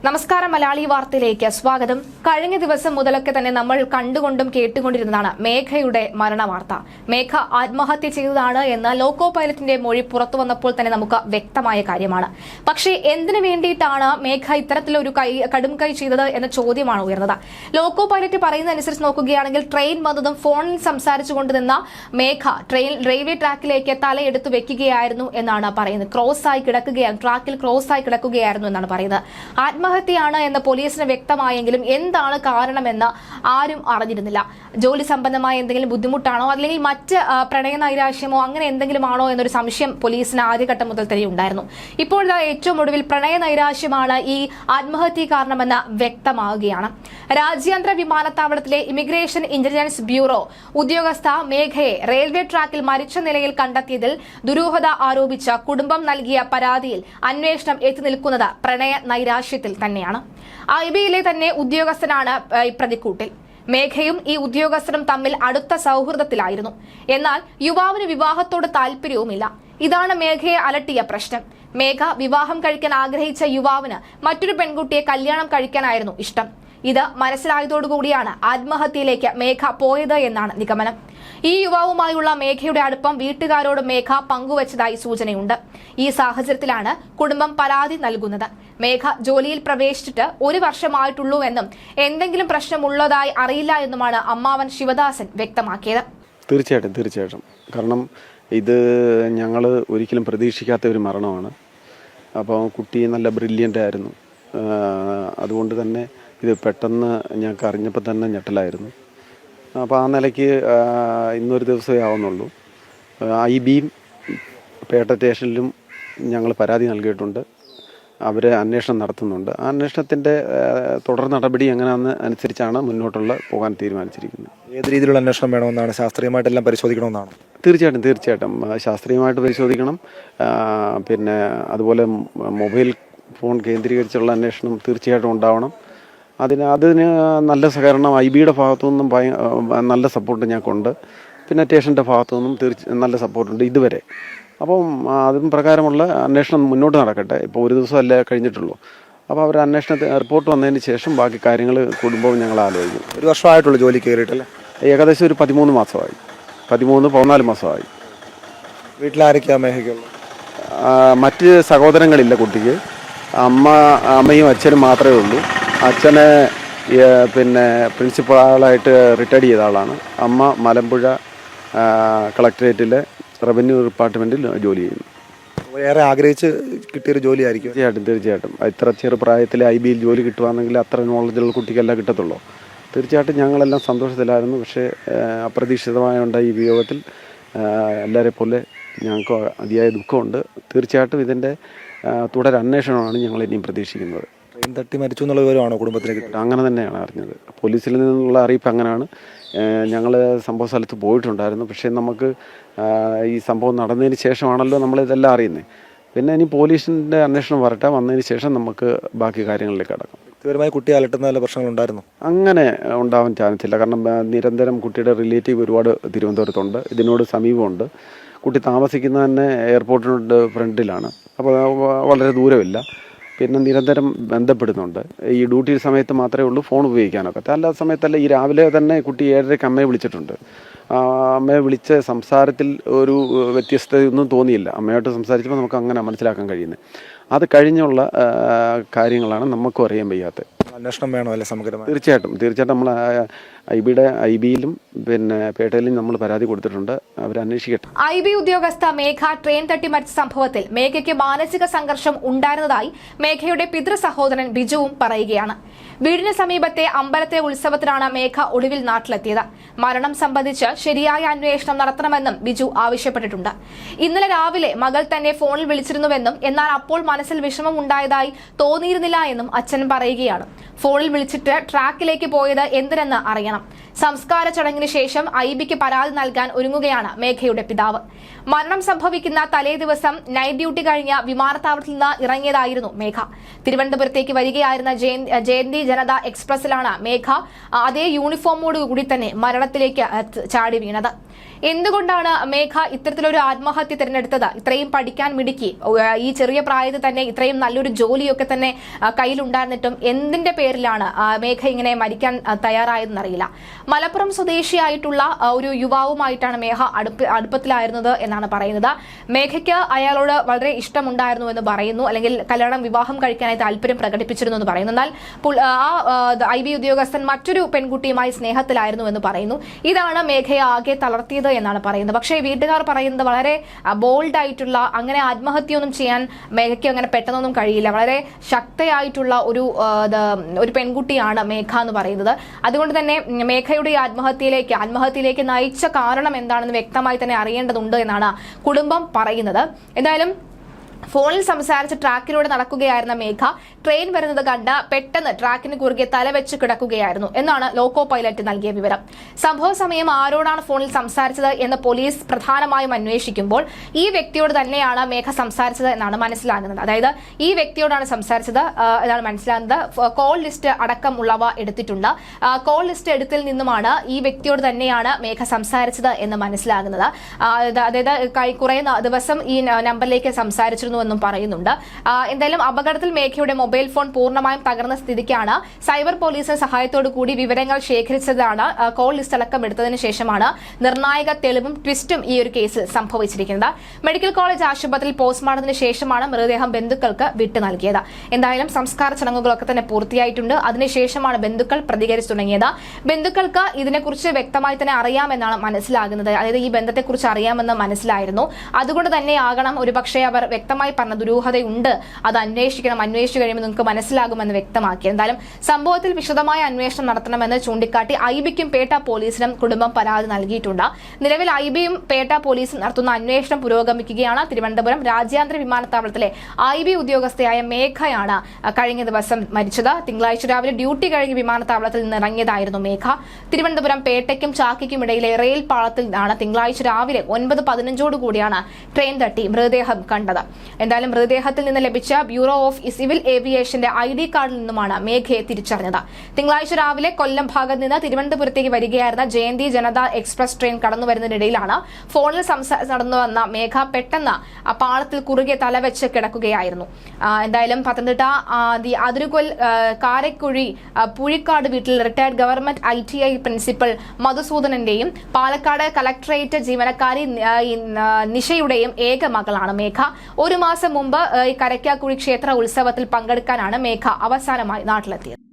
നമസ്കാരം മലയാളി വാർത്തയിലേക്ക് സ്വാഗതം. കഴിഞ്ഞ ദിവസം മുതലൊക്കെ തന്നെ നമ്മൾ കണ്ടുകൊണ്ടും കേട്ടുകൊണ്ടിരുന്നതാണ് മേഘയുടെ മരണ വാർത്ത. മേഘ ആത്മഹത്യ ചെയ്തതാണ് എന്ന് ലോക്കോ പൈലറ്റിന്റെ മൊഴി പുറത്തു വന്നപ്പോൾ തന്നെ നമുക്ക് വ്യക്തമായ കാര്യമാണ്. പക്ഷേ എന്തിനു വേണ്ടിയിട്ടാണ് മേഘ ഇത്തരത്തിലൊരു കടും കൈ ചെയ്തത് എന്ന ചോദ്യമാണ് ഉയർന്നത്. ലോക്കോ പൈലറ്റ് പറയുന്നതനുസരിച്ച് നോക്കുകയാണെങ്കിൽ ട്രെയിൻ വന്നതും ഫോണിൽ സംസാരിച്ചുകൊണ്ട് നിന്ന മേഘ റെയിൽവേ ട്രാക്കിലേക്ക് തലയെടുത്ത് വെക്കുകയായിരുന്നു എന്നാണ് പറയുന്നത്. ട്രാക്കിൽ ക്രോസ് ആയി കിടക്കുകയായിരുന്നു എന്നാണ് പറയുന്നത്. ആത്മഹത്യയാണ് എന്ന് പോലീസിന് വ്യക്തമായെങ്കിലും എന്താണ് കാരണമെന്ന് ആരും അറിഞ്ഞിരുന്നില്ല. ജോലി സംബന്ധമായ എന്തെങ്കിലും ബുദ്ധിമുട്ടാണോ അല്ലെങ്കിൽ മറ്റ് പ്രണയ നൈരാശ്യമോ അങ്ങനെ എന്തെങ്കിലും ആണോ എന്നൊരു സംശയം പോലീസിന് ആദ്യഘട്ടം മുതൽ തന്നെ ഉണ്ടായിരുന്നു. ഇപ്പോൾ ഏറ്റവും ഒടുവിൽ പ്രണയ നൈരാശ്യമാണ് ഈ ആത്മഹത്യ കാരണമെന്ന് വ്യക്തമാവുകയാണ്. രാജ്യാന്തര വിമാനത്താവളത്തിലെ ഇമിഗ്രേഷൻ ഇന്റലിജൻസ് ബ്യൂറോ ഉദ്യോഗസ്ഥ മേഘയെ റെയിൽവേ ട്രാക്കിൽ മരിച്ച നിലയിൽ കണ്ടെത്തിയതിൽ ദുരൂഹത ആരോപിച്ച കുടുംബം നൽകിയ പരാതിയിൽ അന്വേഷണം എത്തി നിൽക്കുന്നത് പ്രണയ നൈരാശ്യത്തിൽ തന്നെയാണ്. ഐബിയിലെ തന്നെ ഉദ്യോഗസ്ഥനാണ് പ്രതിക്കൂട്ടിൽ. മേഘയും ഈ ഉദ്യോഗസ്ഥരും തമ്മിൽ അടുത്ത സൗഹൃദത്തിലായിരുന്നു. എന്നാൽ യുവാവിന് വിവാഹത്തോട് താല്പര്യവുമില്ല. ഇതാണ് മേഘയെ അലട്ടിയ പ്രശ്നം. മേഘ വിവാഹം കഴിക്കാൻ ആഗ്രഹിച്ച യുവാവിന് മറ്റൊരു പെൺകുട്ടിയെ കല്യാണം കഴിക്കാനായിരുന്നു ഇഷ്ടം. ഇത് മനസ്സിലായതോടുകൂടിയാണ് ആത്മഹത്യയിലേക്ക് മേഘ പോയത് എന്നാണ് നിഗമനം. ഈ യുവാവുമായുള്ള മേഘയുടെ അടുപ്പം വീട്ടുകാരോട് മേഘ പങ്കുവച്ചതായി സൂചനയുണ്ട്. ഈ സാഹചര്യത്തിലാണ് കുടുംബം പരാതി നൽകുന്നത്. മേഘ ജോലിയിൽ പ്രവേശിച്ചിട്ട് 1 വർഷമായിട്ടുള്ളൂ എന്നും എന്തെങ്കിലും പ്രശ്നമുള്ളതായി അറിയില്ല എന്നുമാണ് അമ്മാവൻ ശിവദാസൻ വ്യക്തമാക്കിയത്. തീർച്ചയായിട്ടും കാരണം ഇത് ഞങ്ങൾ ഒരിക്കലും പ്രതീക്ഷിക്കാത്ത ഒരു മരണമാണ്. അപ്പോൾ കുട്ടി നല്ല ബ്രില്യൻ്റ് ആയിരുന്നു. അതുകൊണ്ട് തന്നെ ഇത് പെട്ടെന്ന് ഞങ്ങൾക്ക് അറിഞ്ഞപ്പോൾ തന്നെ ഞെട്ടലായിരുന്നു. അപ്പോൾ ആ നിലയ്ക്ക് ഇന്നൊരു ദിവസമേ ആവുന്നുള്ളൂ. ഐബിയും പേട്ട സ്റ്റേഷനിലും ഞങ്ങൾ പരാതി നൽകിയിട്ടുണ്ട്. അവർ അന്വേഷണം നടത്തുന്നുണ്ട്. ആ അന്വേഷണത്തിൻ്റെ തുടർ നടപടി എങ്ങനെയാണെന്ന് അനുസരിച്ചാണ് മുന്നോട്ടുള്ള പോകാൻ തീരുമാനിച്ചിരിക്കുന്നത്. ഏത് രീതിയിലുള്ള അന്വേഷണം വേണമെന്നാണ്? ശാസ്ത്രീയമായിട്ടെല്ലാം പരിശോധിക്കണമെന്നാണ്? തീർച്ചയായിട്ടും ശാസ്ത്രീയമായിട്ട് പരിശോധിക്കണം. പിന്നെ അതുപോലെ മൊബൈൽ ഫോൺ കേന്ദ്രീകരിച്ചുള്ള അന്വേഷണം തീർച്ചയായിട്ടും ഉണ്ടാവണം. അതിന് നല്ല സഹകരണം ഐബിയുടെ ഭാഗത്തു നിന്നും നല്ല സപ്പോർട്ട് ഞങ്ങൾക്കുണ്ട്. പിന്നെ സ്റ്റേഷൻ്റെ ഭാഗത്തു നിന്നും നല്ല സപ്പോർട്ടുണ്ട് ഇതുവരെ. അപ്പം അതും പ്രകാരമുള്ള അന്വേഷണം മുന്നോട്ട് നടക്കട്ടെ. ഇപ്പോൾ 1 ദിവസമല്ലേ കഴിഞ്ഞിട്ടുള്ളൂ. അപ്പോൾ അവർ അന്വേഷണത്തിന് റിപ്പോർട്ട് വന്നതിന് ശേഷം ബാക്കി കാര്യങ്ങൾ കുടുംബവും ഞങ്ങൾ ആലോചിക്കും. 1 വർഷമായിട്ടുള്ള ജോലി കയറിയിട്ടല്ലേ? ഏകദേശം ഒരു 13 മാസമായി. 13-14 മാസമായി. വീട്ടിലാരൊക്കെയാണ് മേഘയ്ക്കുള്ളത്? മറ്റ് സഹോദരങ്ങളില്ല കുട്ടിക്ക്. അമ്മയും അച്ഛനും മാത്രമേ ഉള്ളൂ. അച്ഛനെ പിന്നെ പ്രിൻസിപ്പളായിട്ട് റിട്ടയർഡ് ചെയ്ത ആളാണ്. അമ്മ മലമ്പുഴ കളക്ടറേറ്റിലെ റവന്യൂ ഡിപ്പാർട്ട്മെൻറ്റിൽ ജോലി ചെയ്യുന്നു. ഏറെ ആഗ്രഹിച്ച് കിട്ടിയൊരു ജോലിയായിരിക്കും. തീർച്ചയായിട്ടും ഇത്ര ചെറുപ്രായത്തിൽ ഐബിയിൽ ജോലി കിട്ടുവാണെങ്കിൽ അത്ര നോളജുള്ള കുട്ടിക്കല്ല കിട്ടത്തുള്ളൂ. തീർച്ചയായിട്ടും ഞങ്ങളെല്ലാം സന്തോഷത്തിലായിരുന്നു. പക്ഷേ അപ്രതീക്ഷിതമായുണ്ടായ ഈ വിയോഗത്തിൽ എല്ലാവരെ പോലെ ഞങ്ങൾക്ക് അതിയായ ദുഃഖമുണ്ട്. തീർച്ചയായിട്ടും ഇതിൻ്റെ തുടരന്വേഷണമാണ് ഞങ്ങൾ ഇനിയും പ്രതീക്ഷിക്കുന്നത്. ട്രെയിൻ തട്ടി മരിച്ചു എന്നുള്ള വിവരമാണോ കുടുംബത്തിന് കിട്ടുന്നത്? അങ്ങനെ തന്നെയാണ് അറിഞ്ഞത്. പോലീസിൽ നിന്നുള്ള അറിയിപ്പ് അങ്ങനെയാണ്. ഞങ്ങൾ സംഭവ സ്ഥലത്ത് പോയിട്ടുണ്ടായിരുന്നു. പക്ഷേ നമുക്ക് ഈ സംഭവം നടന്നതിന് ശേഷമാണല്ലോ നമ്മളിതെല്ലാം അറിയുന്നത്. പിന്നെ ഇനി പോലീസിൻ്റെ അന്വേഷണം വന്നതിന് ശേഷം നമുക്ക് ബാക്കി കാര്യങ്ങളിലേക്ക് കടക്കാം. വ്യക്തിപരമായി കുട്ടിയെ അലട്ടുന്ന നല്ല പ്രശ്നങ്ങളുണ്ടായിരുന്നു? അങ്ങനെ ഉണ്ടാവാൻ ചാൻസില്ല. കാരണം നിരന്തരം കുട്ടിയുടെ റിലേറ്റീവ് ഒരുപാട് തിരുവനന്തപുരത്തുണ്ട്. ഇതിനോട് സമീപമുണ്ട്. കുട്ടി താമസിക്കുന്ന തന്നെ എയർപോർട്ടിനോട് ഫ്രണ്ടിലാണ്. അപ്പോൾ വളരെ ദൂരമില്ല. പിന്നെ നിരന്തരം ബന്ധപ്പെടുന്നുണ്ട്. ഈ ഡ്യൂട്ടി സമയത്ത് മാത്രമേ ഉള്ളൂ ഫോൺ ഉപയോഗിക്കാനൊക്കെ. അല്ലാത്ത സമയത്തല്ല. ഈ രാവിലെ തന്നെ കുട്ടി 7:30 അമ്മയെ വിളിച്ചിട്ടുണ്ട്. അമ്മയെ വിളിച്ച സംസാരത്തിൽ ഒരു വ്യത്യസ്തതയൊന്നും തോന്നിയില്ല. അമ്മയോട്ട് സംസാരിച്ചപ്പോൾ നമുക്ക് അങ്ങനെ മനസ്സിലാക്കാൻ കഴിയുന്നത്. അത് കഴിഞ്ഞുള്ള കാര്യങ്ങളാണ് നമുക്കും അറിയാൻ വയ്യാത്തത്. അന്വേഷണം വേണോ അല്ലെ സമഗ്രമായി? തീർച്ചയായിട്ടും നമ്മൾ ഐബിയിലും പിന്നെ പേട്ടയിലും നമ്മൾ പരാതി കൊടുത്തിട്ടുണ്ട്. അവർ അന്വേഷിക്കട്ടെ. ഐബി ഉദ്യോഗസ്ഥ മേഘ ട്രെയിൻ തട്ടി മരിച്ച സംഭവത്തിൽ മേഘയ്ക്ക് മാനസിക സംഘർഷം ഉണ്ടായിരുന്നതായി മേഘയുടെ പിതൃ സഹോദരൻ ബിജുവും പറയുകയാണ്. വീടിന് സമീപത്തെ അമ്പലത്തെ ഉത്സവത്തിനാണ് മേഘ ഒടുവിൽ നാട്ടിലെത്തിയത്. മരണം സംബന്ധിച്ച് ശരിയായ അന്വേഷണം നടത്തണമെന്നും ബിജു ആവശ്യപ്പെട്ടിട്ടുണ്ട്. ഇന്നലെ രാവിലെ മകൾ തന്നെ ഫോണിൽ വിളിച്ചിരുന്നുവെന്നും എന്നാൽ അപ്പോൾ മനസ്സിൽ വിഷമം ഉണ്ടായതായി തോന്നിയിരുന്നില്ല എന്നും അച്ഛൻ പറയുകയാണ്. ഫോണിൽ വിളിച്ചിട്ട് ട്രാക്കിലേക്ക് പോയത് എന്തിനെന്ന് അറിയണം. സംസ്കാര ചടങ്ങിന് ശേഷം ഐബിക്ക് പരാതി നൽകാൻ ഒരുങ്ങുകയാണ് മേഘയുടെ പിതാവ്. മരണം സംഭവിക്കുന്ന തലേ ദിവസം നൈറ്റ് ഡ്യൂട്ടി കഴിഞ്ഞ വിമാനത്താവളത്തിൽ നിന്ന് ഇറങ്ങിയതായിരുന്നു മേഘ. തിരുവനന്തപുരത്തേക്ക് വരികയായിരുന്ന ജയന്തി ജനത എക്സ്പ്രസിലാണ് മേഘ അതേ യൂണിഫോമോടുകൂടി തന്നെ മരണത്തിലേക്ക് ചാടി വീണത്. എന്തുകൊണ്ടാണ് മേഘ ഇത്തരത്തിലൊരു ആത്മഹത്യ തിരഞ്ഞെടുത്തത്? ഇത്രയും പഠിക്കാൻ മിടുക്കി, ഈ ചെറിയ പ്രായത്തിൽ തന്നെ ഇത്രയും നല്ലൊരു ജോലിയൊക്കെ തന്നെ കയ്യിലുണ്ടായിരുന്നിട്ടും എന്തിന്റെ പേരിലാണ് മേഘ ഇങ്ങനെ മരിക്കാൻ തയ്യാറായതെന്നറിയില്ല. മലപ്പുറം സ്വദേശിയായിട്ടുള്ള ഒരു യുവാവുമായിട്ടാണ് മേഘ അടുപ്പത്തിലായിരുന്നത് എന്നാണ് പറയുന്നത്. മേഘയ്ക്ക് അയാളോട് വളരെ ഇഷ്ടമുണ്ടായിരുന്നു എന്ന് പറയുന്നു, അല്ലെങ്കിൽ വിവാഹം കഴിക്കാനായി താല്പര്യം പ്രകടിപ്പിച്ചിരുന്നു എന്ന് പറയുന്നു. എന്നാൽ IB ഉദ്യോഗസ്ഥൻ മറ്റൊരു പെൺകുട്ടിയുമായി സ്നേഹത്തിലായിരുന്നു എന്ന് പറയുന്നു. ഇതാണ് മേഘയെ ആകെ തളർത്തിയത് എന്നാണ് പറയുന്നത്. പക്ഷേ വീട്ടുകാർ പറയുന്നത് വളരെ ബോൾഡ് ആയിട്ടുള്ള, അങ്ങനെ ആത്മഹത്യയൊന്നും ചെയ്യാൻ മേഘയ്ക്ക് അങ്ങനെ പെട്ടെന്നൊന്നും കഴിയില്ല. വളരെ ശക്തയായിട്ടുള്ള ഒരു പെൺകുട്ടിയാണ് മേഘ എന്ന് പറയുന്നത്. അതുകൊണ്ട് തന്നെ മേഘയുടെ ആത്മഹത്യയിലേക്ക് നയിച്ച കാരണം എന്താണെന്ന് വ്യക്തമായി തന്നെ അറിയേണ്ടതുണ്ട് എന്നാണ് കുടുംബം പറയുന്നത്. എന്തായാലും ഫോണിൽ സംസാരിച്ച് ട്രാക്കിലൂടെ നടക്കുകയായിരുന്ന മേഘ ട്രെയിൻ വരുന്നത് കണ്ട് പെട്ടെന്ന് ട്രാക്കിന് കുറുകെ തലവെച്ച് കിടക്കുകയായിരുന്നു എന്നാണ് ലോക്കോ പൈലറ്റ് നൽകിയ വിവരം. സംഭവ സമയം ആരോടാണ് ഫോണിൽ സംസാരിച്ചത് എന്ന് പോലീസ് പ്രധാനമായും അന്വേഷിക്കുമ്പോൾ ഈ വ്യക്തിയോട് തന്നെയാണ് മേഘ സംസാരിച്ചത് എന്നാണ് മനസ്സിലാകുന്നത്. അതായത് ഈ വ്യക്തിയോടാണ് സംസാരിച്ചത് എന്നാണ് മനസ്സിലാകുന്നത്. കോൾ ലിസ്റ്റ് അടക്കമുള്ളവ എടുത്തിട്ടുണ്ട്. കോൾ ലിസ്റ്റ് എടുത്തിൽ നിന്നുമാണ് ഈ വ്യക്തിയോട് തന്നെയാണ് മേഘ സംസാരിച്ചത് എന്ന് മനസ്സിലാകുന്നത്. അതായത് കുറെ ദിവസം ഈ നമ്പറിലേക്ക് സംസാരിച്ചിരുന്നു എന്നും പറയുന്നുണ്ട്. എന്തായാലും അപകടത്തിൽ മേഘയുടെ മൊബൈൽ ഫോൺ പൂർണ്ണമായും തകർന്ന സ്ഥിതിക്കാണ് സൈബർ പോലീസിന്റെ സഹായത്തോടു കൂടി വിവരങ്ങൾ ശേഖരിച്ചതാണ്. കോൾ ലിസ്റ്റ് അടക്കം എടുത്തതിന് ശേഷമാണ് നിർണായക തെളിവും ട്വിസ്റ്റും ഈ ഒരു കേസിൽ സംഭവിച്ചിരിക്കുന്നത്. മെഡിക്കൽ കോളേജ് ആശുപത്രിയിൽ പോസ്റ്റ്മോർട്ടത്തിന് ശേഷമാണ് മൃതദേഹം ബന്ധുക്കൾക്ക് വിട്ടു നൽകിയത്. എന്തായാലും സംസ്കാര ചടങ്ങുകളൊക്കെ തന്നെ പൂർത്തിയായിട്ടുണ്ട്. അതിനുശേഷമാണ് ബന്ധുക്കൾ പ്രതികരിച്ചു തുടങ്ങിയത്. ബന്ധുക്കൾക്ക് ഇതിനെക്കുറിച്ച് വ്യക്തമായി തന്നെ അറിയാമെന്നാണ് മനസ്സിലാകുന്നത്. അതായത് ഈ ബന്ധത്തെക്കുറിച്ച് അറിയാമെന്ന് മനസ്സിലായിരുന്നു. അതുകൊണ്ട് തന്നെയാകണം ഒരുപക്ഷെ അവർ വ്യക്തമായി പറഞ്ഞ ദുരൂഹതയുണ്ട്, അത് അന്വേഷിച്ചു കഴിയുമ്പോൾ നിങ്ങൾക്ക് മനസ്സിലാകുമെന്ന് വ്യക്തമാക്കി. എന്തായാലും സംഭവത്തിൽ വിശദമായ അന്വേഷണം നടത്തണമെന്ന് ചൂണ്ടിക്കാട്ടി IBക്കും പേട്ട പോലീസിനും കുടുംബം പരാതി നൽകിയിട്ടുണ്ട്. നിലവിൽ IBയും പേട്ട പോലീസും നടത്തുന്ന അന്വേഷണം പുരോഗമിക്കുകയാണ്. തിരുവനന്തപുരം രാജ്യാന്തര വിമാനത്താവളത്തിലെ IB ഉദ്യോഗസ്ഥയായ മേഘയാണ് കഴിഞ്ഞ ദിവസം മരിച്ചത്. തിങ്കളാഴ്ച രാവിലെ ഡ്യൂട്ടി കഴിഞ്ഞ് വിമാനത്താവളത്തിൽ നിന്ന് ഇറങ്ങിയതായിരുന്നു മേഘ. തിരുവനന്തപുരം പേട്ടയ്ക്കും ചാക്കിക്കും ഇടയിലെ റെയിൽ പാളത്തിൽ നിന്നാണ് തിങ്കളാഴ്ച രാവിലെ 9:15 ട്രെയിൻ തട്ടി മൃതദേഹം കണ്ടത്. എന്തായാലും മൃതദേഹത്തിൽ നിന്ന് ലഭിച്ച ബ്യൂറോ ഓഫ് സിവിൽ ഏവിയേഷന്റെ ID കാർഡിൽ നിന്നുമാണ് മേഘയെ തിരിച്ചറിഞ്ഞത്. തിങ്കളാഴ്ച രാവിലെ കൊല്ലം ഭാഗത്ത് നിന്ന് തിരുവനന്തപുരത്തേക്ക് വരികയായിരുന്ന ജയന്തി ജനത എക്സ്പ്രസ് ട്രെയിൻ കടന്നു വരുന്നതിനിടയിലാണ് ഫോണിൽ നടന്നു വന്ന മേഘ പെട്ടെന്ന് ആ പാളത്തിൽ കുറുകെ തലവെച്ച് കിടക്കുകയായിരുന്നു. എന്തായാലും പത്തനംതിട്ട അതിരുകൊൽ കാരക്കുഴി പുഴിക്കാട് വീട്ടിൽ റിട്ടയർഡ് ഗവൺമെന്റ് ITI പ്രിൻസിപ്പൽ മധുസൂദനന്റെയും പാലക്കാട് കളക്ടറേറ്റ് ജീവനക്കാരി നിഷയുടെയും ഏക മകളാണ് മേഘ. ഒരു മാസം മുമ്പ് ഈ കരയ്ക്കാക്കുഴി ക്ഷേത്ര ഉത്സവത്തിൽ പങ്കെടുക്കാനാണ് മേഘ അവസാനമായി നാട്ടിലെത്തിയത്.